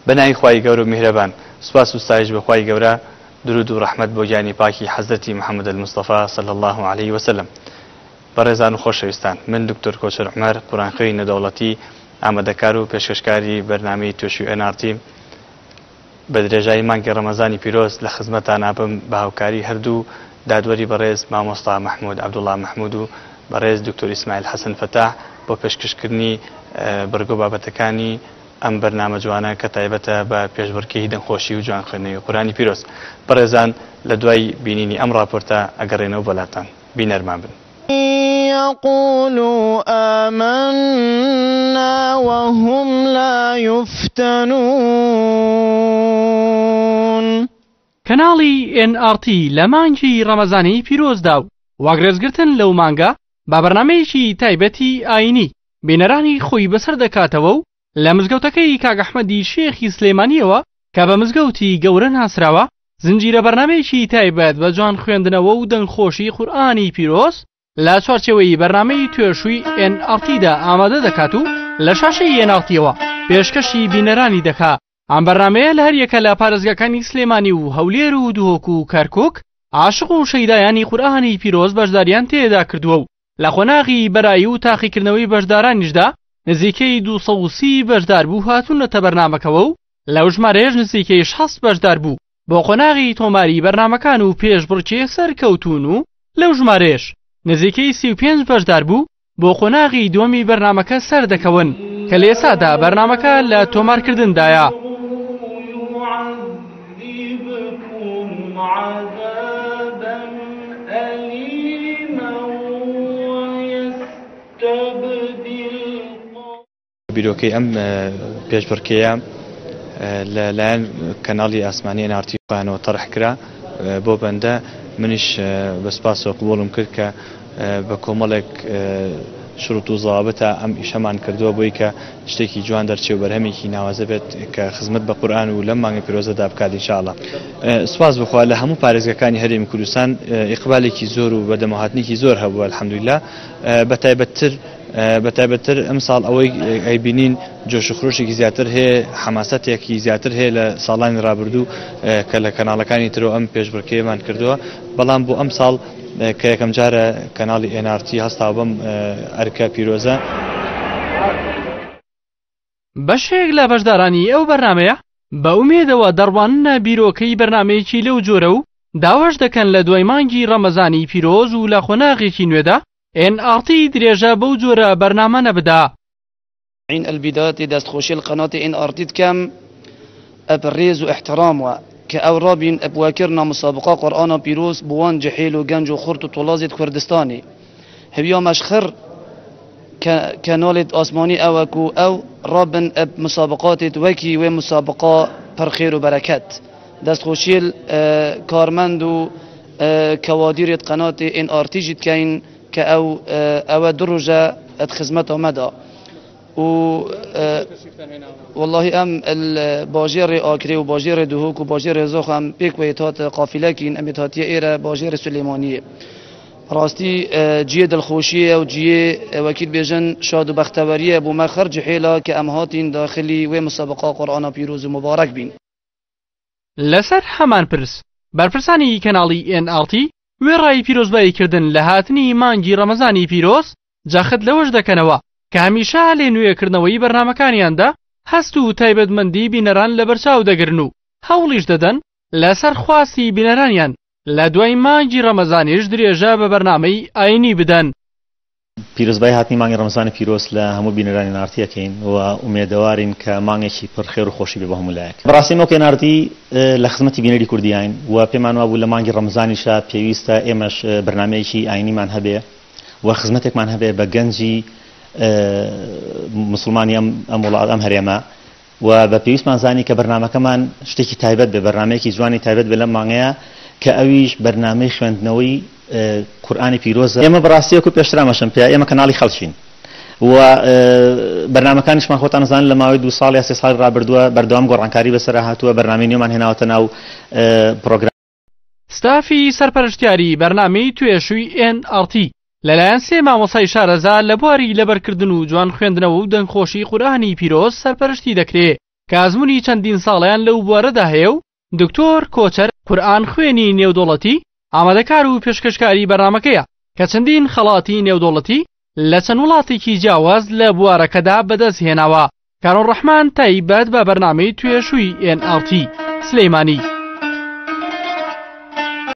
بەناوی خوای گەورە و میهرەبان سوپاس و ستایش بە خوای گەورە درود و ڕەحمەت بۆ گیانی پاکی حەزرەتی محەممەد المستەفا صلی الله عليه وسلم. بەڕێزان و خۆشەویستان، من دکتۆر کۆچەر عومەر قورئانخوێنی نەدەوڵەتی ئامادەکار و پێشکەشکاری بەرنامەی توێشوی NRT بە درێژایی مانگی ڕەمەزانی پیرۆز لە خزمەتان ئابم بە هاوکاری هەردوو دادوەری بەڕێز مامۆستا محمود عەبدوڵڵا محمود و بەڕێز دکتۆر ئیسماعیل حەسەن فەتاح بۆ پێشکەشکردنی بەرگۆ بابەتەکانی ئەم بەرنامە جوانە کە تایبەتە بە پێشبڕکێی دەنگخۆشی و جوانخوێندنەوەی قورئانی پیرۆز. بەڕێزان لە دوای بینینی ئەم راپۆرتە ئەگەڕێنەوە بەلاتان بینەرمان بن. يقولوا آمنا وهم لا يفتنون. کەناڵی NRT لە مانگی ڕەمەزانی پیرۆزدا و واگرێزگرتن لەو مانگە با بەرنامەیەکی تایبەتی ئاینی بینەرانی خۆی بەسەر دەکاتەوە و لە مزگەوتەکەی کاک ئەحمەدی شێخی سلێمانیەوە کە بە مزگەوتی گەورە ناسراوە زنجیرە بەرنامەیەکی تایبەت بە جوان خوێندنەوە و دەنگخۆشی قورئانی پیرۆز لە چوارچێوەی بەرنامەی توێشووی NRTدا ئامادە دەکات و لە شاشەی NRTەوە پێشکەشی بینەرانی دەکا. ئەم بەرنامەیە لە هەریەکە لە پارێزگاکانی سلێمانی و هەولێر و دوهۆک و کەرکووک عاشق و شەیدایانی قورئانی پیرۆز بەشداریان تێدا کردووە و لە خۆناغی بەرایی و تاقیکردنەوەی بەشدارانیشدا نزیکەی 230 بەشدار بوو هاتوونەتە بەرنامەکەوە و لەو ژمارەیەش نزیکەی 60 بەشدار بوو بۆ خۆناغی تۆماری بەرنامەکان و پێشبڕکێ سەرکەوتون و لەو ژمارەیەش نزیکەی 35 بەشدار بوو بۆ خۆناغی دووەمی بەرنامەکە سەردەکەون کە لە ئێستادا بەرنامەکە لە تۆمارکردندایە. بیرۆکەی ئەم پێشبڕکێیە لەلایەن کەناڵی ئاسمانی NRT خۆیانەوە تەڕح کرا بۆ بەندە منیش بە سپاسەوە قبوڵم کرد کە بە کۆمەڵێک شروط و ضوابطە ئەم ئیشەمان کردووە بۆی کە شتێکی جوان دەرچێ و بەرهەمێکی ناوازە بێت کە خزمەت بە قورئان و لەم مانگە پیرۆزەدا بکات ئینشاءڵڵا. سوپاس بخوا لە هەموو پارێزگاکانی هەرێمی کوردستان ئیقبالێکی زۆر و بەدەمەهاتنێکی زۆر هەبووە الحەمدولیلا. بەتایبەتتر ئەم ساڵ ئەوەی ئەیبینین جۆش و خرۆشێکی زیاتر هەیە، حەماسەتێکی زیاتر هەیە لە ساڵانی ڕابردوو کە لە کەناڵەکانی ترەوە ئەم پێشبڕکێیەمان کردووە، بەڵام بۆ ئەم ساڵ کە یەکەم جارە کەناڵی NRT هەستا بەم ئەرکە پیرۆزە. بەشێک لە بەشدارانی ئەو بەرنامەیە بە ئومێدەوە دەڕواننە بیرۆکەی بەرنامەیەکی لەو جۆرە و داواش دەکەن لە دوای مانگی ڕەمەزانی پیرۆز و لە خۆناغێکی نوێدا NRT درێژە بەو جۆرە بەرنامە نەبدا. عین البداية دەستخۆشی القناة NRT دکەم ئەبڕێز و احتراموە کە ئەو ڕابین ئەبواکردنا مسابقە قورئانە پیرۆز بوان جەحیل و گەنج و خورد و تۆڵازێت کوردستانی هەبیا مەشخر کەناڵێت ئاسمانی ئەوەکو ئەو ڕابن ئەب مسابقاتێت وەکی وێ مسابقە پڕخێر و بەرەکەت دەستخۆشیل کارمەند و کەوادیرێت قناة NRT جی دکەین کە ئەوە دڕۆژە ئەت خزمەت ئەمەدا و والله ام الباجير آكري وباجير دهوك وباجير زوخ ام بيك ويتات قافلكين ام تاتيه ايره باجير سليمانيه راستي جيه الخوشيه وجيه وكيل بيجن شاد وبختوريه ابو مخرج حيله كامهاتين داخلي ومسابقه قرآن بيروز مبارك بين لسر همان برس برپرسانی کەناڵی NRT وێڕای پیرۆزبایی کردن لە هاتنی مانگی ڕەمەزانی پیرۆز جاخت لەوەش دەکەنەوە کە هەمیشە لێ نوێکردنەوەی بەرنامەکانیاندا هەست و تایبەتمەندی بینەران لە بەرچاو دەگرن و هەوڵیش دەدەن لەسەر خواستی بینەرانیان لە دوای مانگی ڕەمەزانیش درێژە بە بەرنامەی ئاینی بدەن. پیرۆزبایی هاتنی مانگی ڕەمەزانی پیرۆز لە هەموو بینەرانی NRTەکەین و ئومێدەوارین کە مانگێکی پڕخێر و خۆشی بێ بە هەموو لایەک. بەڕاستی ئەو NRT لە خزمەتی بینەری کوردیین و پێمان وا بوو لە مانگی ڕەمەزانیشە پێویستە ئێمەش بەرنامەیەکی ئاینیمان هەبێ و خزمەتێکمان هەبێ بە گەنجی مسلمانی ئەم وڵات ئەم هەرێمە و بە پێویستمان زانی کە بەرنامەکەمان شتێکی تایبەت بێ، بەرنامەیەکی جوانی تایبەت بێ لەم مانگەیە کە ئەویش بەرنامەی خوێندنەوەی قورئانی پیرۆزە. ئێمە بەڕاستیەکو پێشترامەشم پێ ئێمە کەناڵی خەڵکین و بەرنامەکانیشمان خۆتان نەزانن لە ماوەی 2 ساڵ یا 3 ساڵ ڕابردووە بەردەوام گۆڕانکاری بەسەرا هاتووە، بەرنامەی نوێمان هێناوەتە ناو پرۆگرام. ستافی سەرپەرشتیاری بەرنامەی توێشووی NRT لەلایەن سێ مامۆسای شارەزا لە بواری لەبەرکردن و جوان خوێندنەوە و دەنگخۆشی قورئانی پیرۆز سەرپەرشتی دەکرێت. کە ئەزموونی چەندین ساڵیان لەو بوارەدا هەیە و دکتۆر کۆچەر قورئان خوێنی نێودوڵەتی ئامادەکار و پێشکەشکاری بەرنامەکەیە کە چەندین خەڵاتی نێودوڵەتی لە چەند وڵاتێکی جیاواز لە بوارەکەدا بەدەست هێناوە. کارۆن ڕەحمان تایبەت بە بەرنامەی توێشووی NRT سلەیمانی.